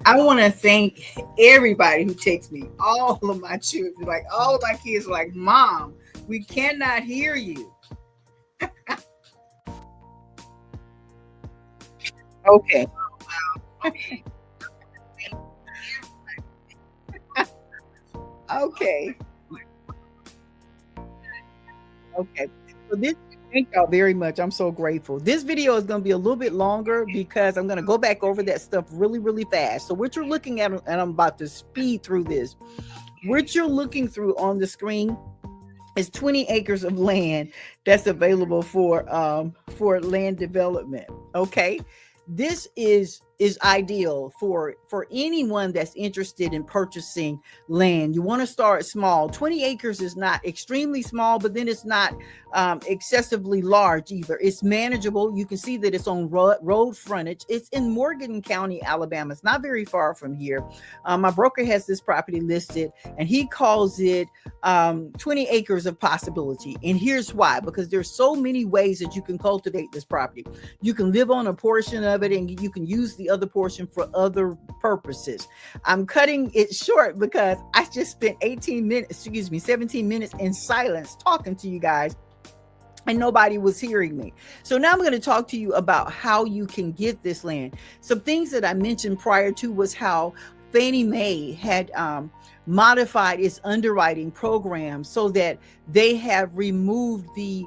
I want to thank everybody who takes me. All of my children, like all of my kids, are like, "Mom, we cannot hear you." Okay. Okay. Okay. So this, thank y'all very much. I'm so grateful. This video is going to be a little bit longer because I'm going to go back over that stuff really, really fast. So what you're looking at, and I'm about to speed through this, what you're looking through on the screen is 20 acres of land that's available for land development. Okay. This is ideal for anyone that's interested in purchasing land. You want to start small. 20 acres is not extremely small, but then it's not excessively large either. It's manageable. You can see that it's on road frontage. It's in Morgan County, Alabama. It's not very far from here. My broker has this property listed, and he calls it 20 acres of possibility. And here's why: because there's so many ways that you can cultivate this property. You can live on a portion of it, and you can use the other portion for other purposes. I'm cutting it short because I just spent 17 minutes in silence talking to you guys, and nobody was hearing me. So now I'm going to talk to you about how you can get this land. Some things that I mentioned prior to was how Fannie Mae had modified its underwriting program so that they have removed the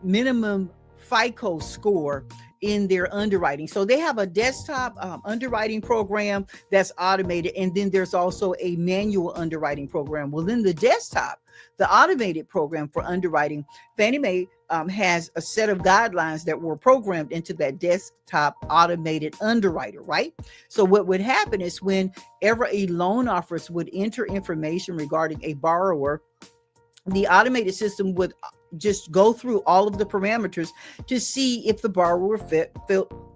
minimum FICO score in their underwriting. So they have a desktop underwriting program that's automated, and then there's also a manual underwriting program. Well, in the desktop, the automated program for underwriting, Fannie Mae has a set of guidelines that were programmed into that desktop automated underwriter, right? So what would happen is whenever a loan officer would enter information regarding a borrower, the automated system would just go through all of the parameters to see if the borrower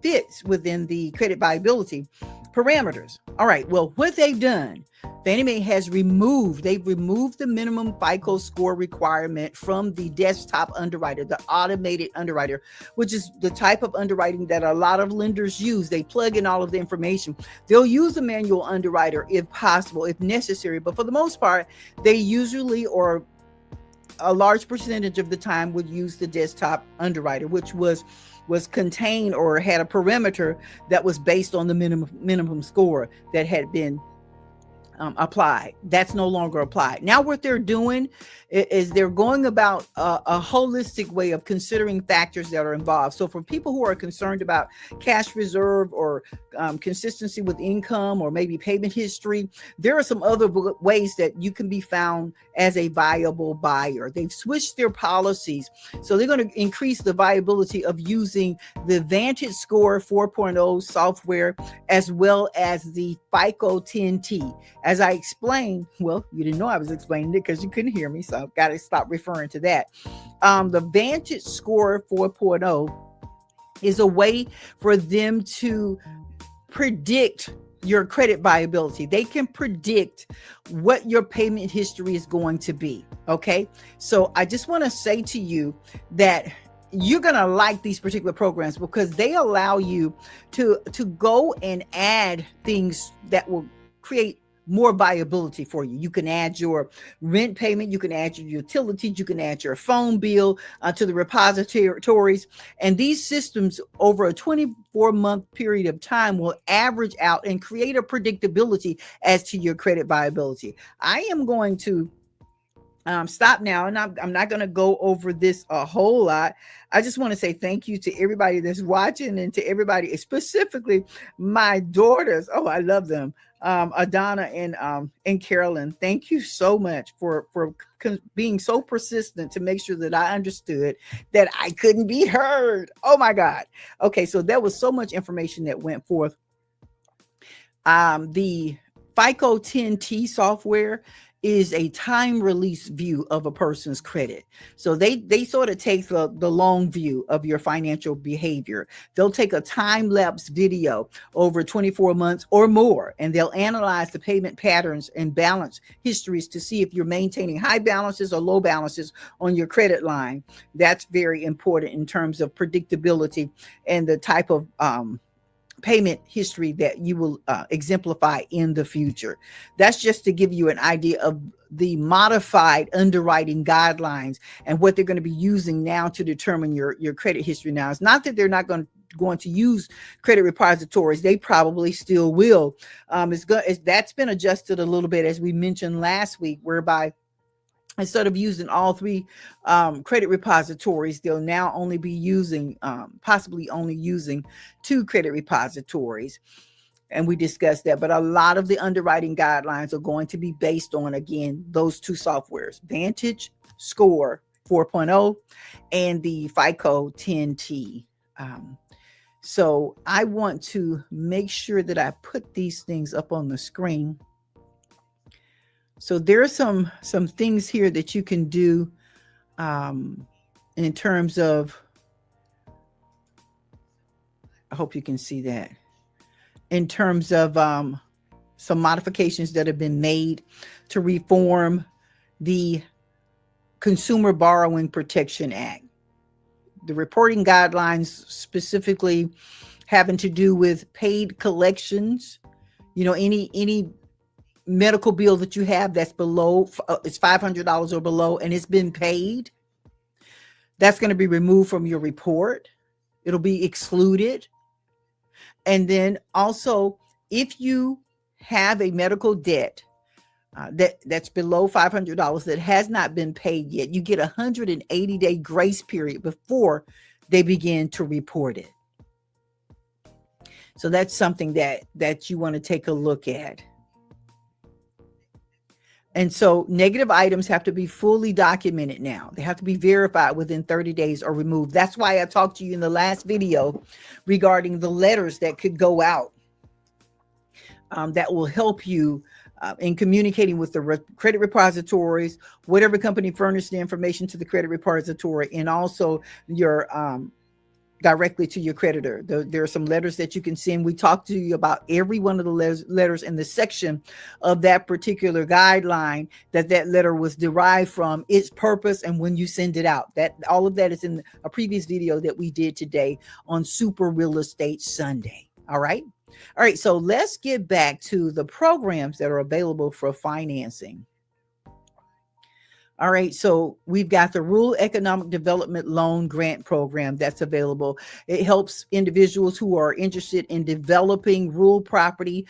fits within the credit viability parameters. All right. Well, what they've done, Fannie Mae has removed the minimum FICO score requirement from the desktop underwriter, the automated underwriter, which is the type of underwriting that a lot of lenders use. They plug in all of the information. They'll use a manual underwriter if possible, if necessary. But for the most part, they usually, or a large percentage of the time, would use the desktop underwriter, which was contained or had a parameter that was based on the minimum score that had been applied. That's no longer applied. Now what they're doing is they're going about a holistic way of considering factors that are involved. So for people who are concerned about cash reserve or consistency with income or maybe payment history, there are some other ways that you can be found as a viable buyer. They've switched their policies. So they're going to increase the viability of using the Vantage Score 4.0 software as well as the FICO 10T. As I explained, well, you didn't know I was explaining it because you couldn't hear me, so I've got to stop referring to that. The Vantage Score 4.0 is a way for them to predict your credit viability. They can predict what your payment history is going to be. Okay. So I just want to say to you that you're going to like these particular programs because they allow you to go and add things that will create more viability for you. You can add your rent payment, you can add your utilities, you can add your phone bill to the repositories. And these systems over a 24-month period of time will average out and create a predictability as to your credit viability. I am going to stop now, and I'm not going to go over this a whole lot. I just want to say thank you to everybody that's watching, and to everybody, specifically my daughters. Oh, I love them. Adana and Carolyn, thank you so much for being so persistent to make sure that I understood that I couldn't be heard. Oh my God. Okay, so there was so much information that went forth. The FICO 10T software is a time release view of a person's credit. So they sort of take the long view of your financial behavior. They'll take a time lapse video over 24 months or more, and they'll analyze the payment patterns and balance histories to see if you're maintaining high balances or low balances on your credit line. That's very important in terms of predictability and the type of payment history that you will exemplify in the future. That's just to give you an idea of the modified underwriting guidelines and what they're going to be using now to determine your credit history. Now, it's not that they're not going to use credit repositories. They probably still will. That's been adjusted a little bit, as we mentioned last week, whereby instead of using all three credit repositories, they'll now only be using, possibly only using 2 credit repositories. And we discussed that. But a lot of the underwriting guidelines are going to be based on, again, those 2 softwares, Vantage Score 4.0 and the FICO 10T. So I want to make sure that I put these things up on the screen. So there are some things here that you can do in terms of, I hope you can see that, in terms of some modifications that have been made to reform the Consumer Borrowing Protection Act. The reporting guidelines specifically having to do with paid collections, any medical bill that you have that's below, it's $500 or below, and it's been paid, that's going to be removed from your report. It'll be excluded. And then also, if you have a medical debt that's below $500 that has not been paid yet, you get a 180-day grace period before they begin to report it. So that's something that you want to take a look at. And so negative items have to be fully documented now. They have to be verified within 30 days or removed. That's why I talked to you in the last video regarding the letters that could go out that will help you in communicating with the credit repositories, whatever company furnished the information to the credit repository, and also your directly to your creditor. There are some letters that you can send. We talked to you about every one of the letters in the section of that particular guideline that letter was derived from, its purpose, and when you send it out. That all of that is in a previous video that we did today on Super Real Estate Sunday. All right. So let's get back to the programs that are available for financing. All right, so we've got the Rural Economic Development Loan Grant Program that's available. It helps individuals who are interested in developing rural property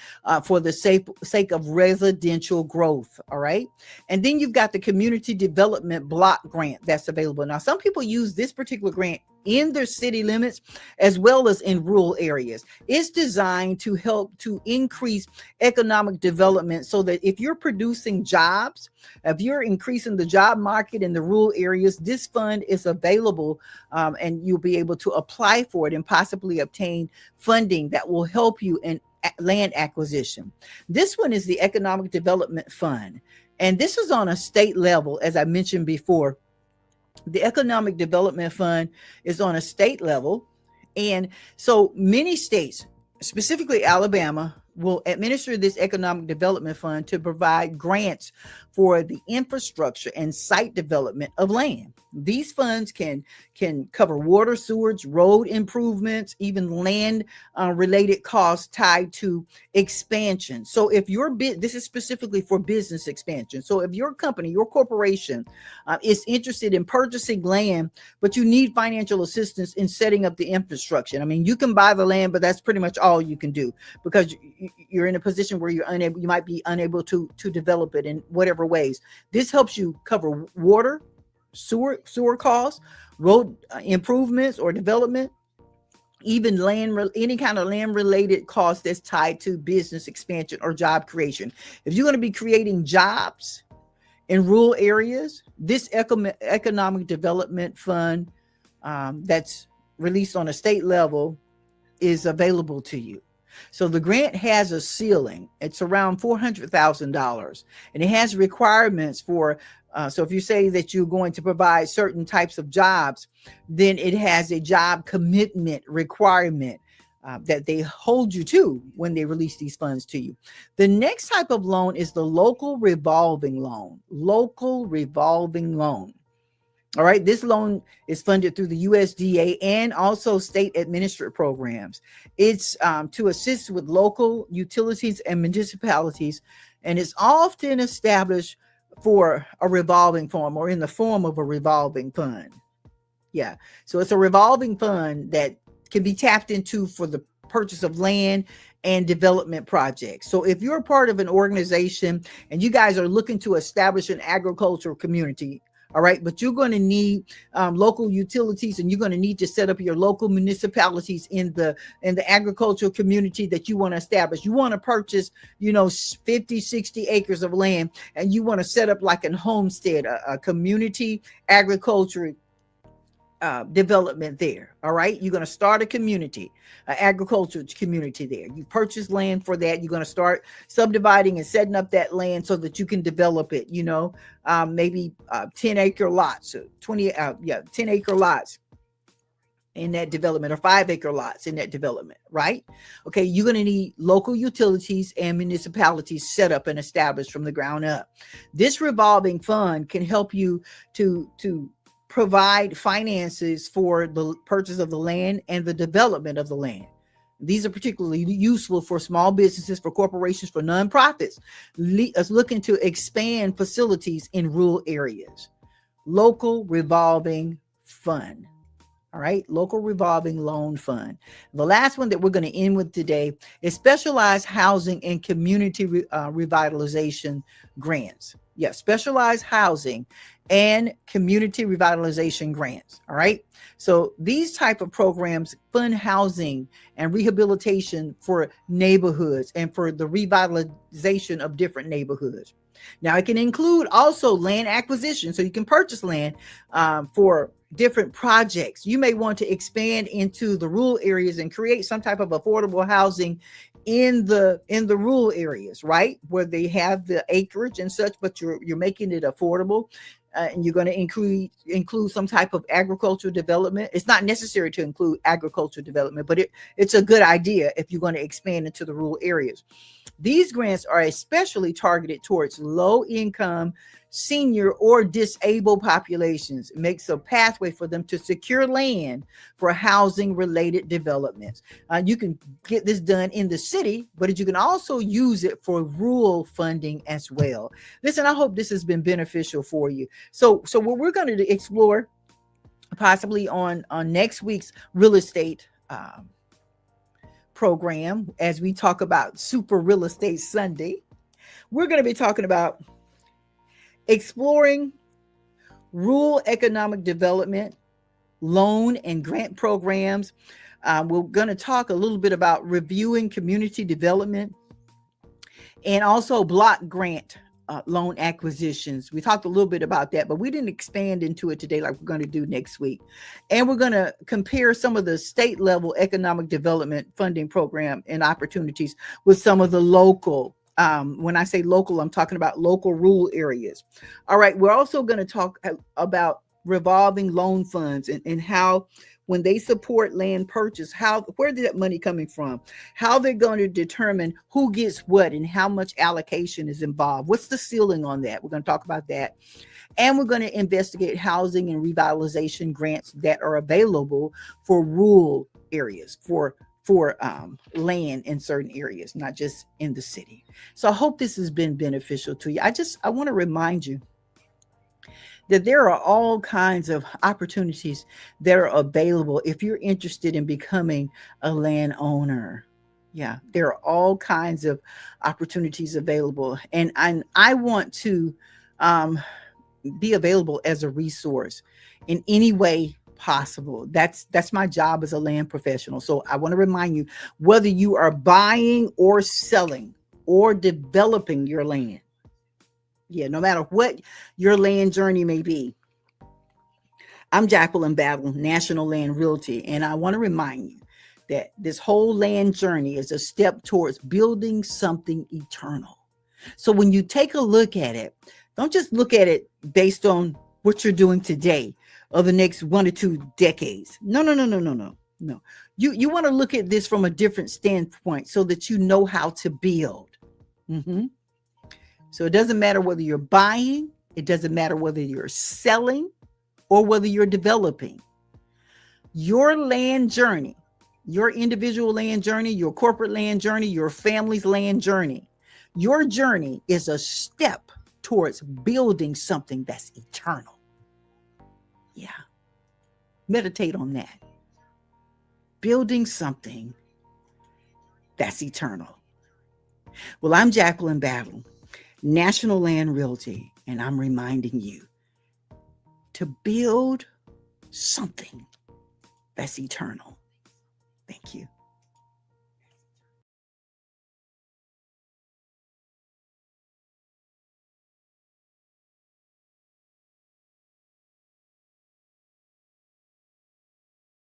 for the sake of residential growth. All right, and then you've got the Community Development Block Grant that's available. Now, some people use this particular grant in their city limits as well as in rural areas. It's designed to help to increase economic development so that if you're producing jobs, if you're increasing the job market in the rural areas, this fund is available and you'll be able to apply for it and possibly obtain funding that will help you in land acquisition. This one is the Economic Development Fund, and this is on a state level, as I mentioned before. The Economic Development Fund is on a state level. And so many states, specifically Alabama, will administer this Economic Development Fund to provide grants for the infrastructure and site development of land. These funds can cover water, sewage, road improvements, even land related costs tied to expansion. So if this is specifically for business expansion. So if your company, your corporation is interested in purchasing land, but you need financial assistance in setting up the infrastructure. I mean, you can buy the land, but that's pretty much all you can do because you're in a position where you might be unable to develop it in whatever ways. This helps you cover water, sewer costs, road improvements or development, even any kind of land related cost that's tied to business expansion or job creation. If you're going to be creating jobs in rural areas, this Economic Development Fund that's released on a state level is available to you. So the grant has a ceiling. It's around $400,000, and it has requirements for, so if you say that you're going to provide certain types of jobs, then it has a job commitment requirement that they hold you to when they release these funds to you. The next type of loan is the local revolving loan. Local revolving loan. All right, this loan is funded through the USDA and also state administered programs. It's to assist with local utilities and municipalities, and it's often established for a revolving fund or in the form of a revolving fund. Yeah. So it's a revolving fund that can be tapped into for the purchase of land and development projects. So if you're a part of an organization and you guys are looking to establish an agricultural community, all right, but you're going to need local utilities, and you're going to need to set up your local municipalities in the agricultural community that you want to establish. You want to purchase, 50, 60 acres of land, and you want to set up like a homestead, a community agriculture development there. All right, you're going to start a community, an agricultural community there. You purchase land for that. You're going to start subdividing and setting up that land so that you can develop it. Maybe 10-acre lots, 10-acre lots in that development, or 5-acre lots in that development, right? Okay, you're going to need local utilities and municipalities set up and established from the ground up. This revolving fund can help you to provide finances for the purchase of the land and the development of the land. These are particularly useful for small businesses, for corporations, for nonprofits looking to expand facilities in rural areas. Local revolving fund. All right, local revolving loan fund. The last one that we're going to end with today is specialized housing and community revitalization grants. Yeah, specialized housing and community revitalization grants. All right. So these type of programs fund housing and rehabilitation for neighborhoods and for the revitalization of different neighborhoods. Now, it can include also land acquisition. So you can purchase land for different projects. You may want to expand into the rural areas and create some type of affordable housing in the rural areas, right? Where they have the acreage and such, but you're making it affordable. And you're going to include some type of agricultural development. It's not necessary to include agricultural development, but it's a good idea if you're going to expand into the rural areas. These grants are especially targeted towards low-income, senior, or disabled populations. It makes a pathway for them to secure land for housing-related developments. You can get this done in the city, but you can also use it for rural funding as well. Listen, I hope this has been beneficial for you. So what we're going to explore possibly on next week's real estate program, as we talk about Super Real Estate Sunday, we're going to be talking about exploring rural economic development, loan and grant programs. We're going to talk a little bit about reviewing community development and also block grant loan acquisitions. We talked a little bit about that, but we didn't expand into it today like we're going to do next week. And we're going to compare some of the state level economic development funding program and opportunities with some of the local. When I say local, I'm talking about local rural areas. All right. We're also going to talk about revolving loan funds and how, when they support land purchase, where is that money coming from? How they're going to determine who gets what and how much allocation is involved. What's the ceiling on that? We're going to talk about that. And we're going to investigate housing and revitalization grants that are available for rural areas, for land in certain areas, not just in the city. So I hope this has been beneficial to you. I want to remind you that there are all kinds of opportunities that are available if you're interested in becoming a landowner. Yeah, there are all kinds of opportunities available. And I want to be available as a resource in any way possible. That's my job as a land professional. So I want to remind you, whether you are buying or selling or developing your land, no matter what your land journey may be. I'm Jacqueline Battle, National Land Realty, and I want to remind you that this whole land journey is a step towards building something eternal. So when you take a look at it, don't just look at it based on what you're doing today or the next 1 or 2 decades. No. You want to look at this from a different standpoint so that you know how to build. So it doesn't matter whether you're buying, it doesn't matter whether you're selling, or whether you're developing, your land journey, your individual land journey, your corporate land journey, your family's land journey, your journey is a step towards building something that's eternal. Yeah. Meditate on that. Building something that's eternal. Well, I'm Jacqueline Battle, National Land Realty, and I'm reminding you to build something that's eternal. Thank you.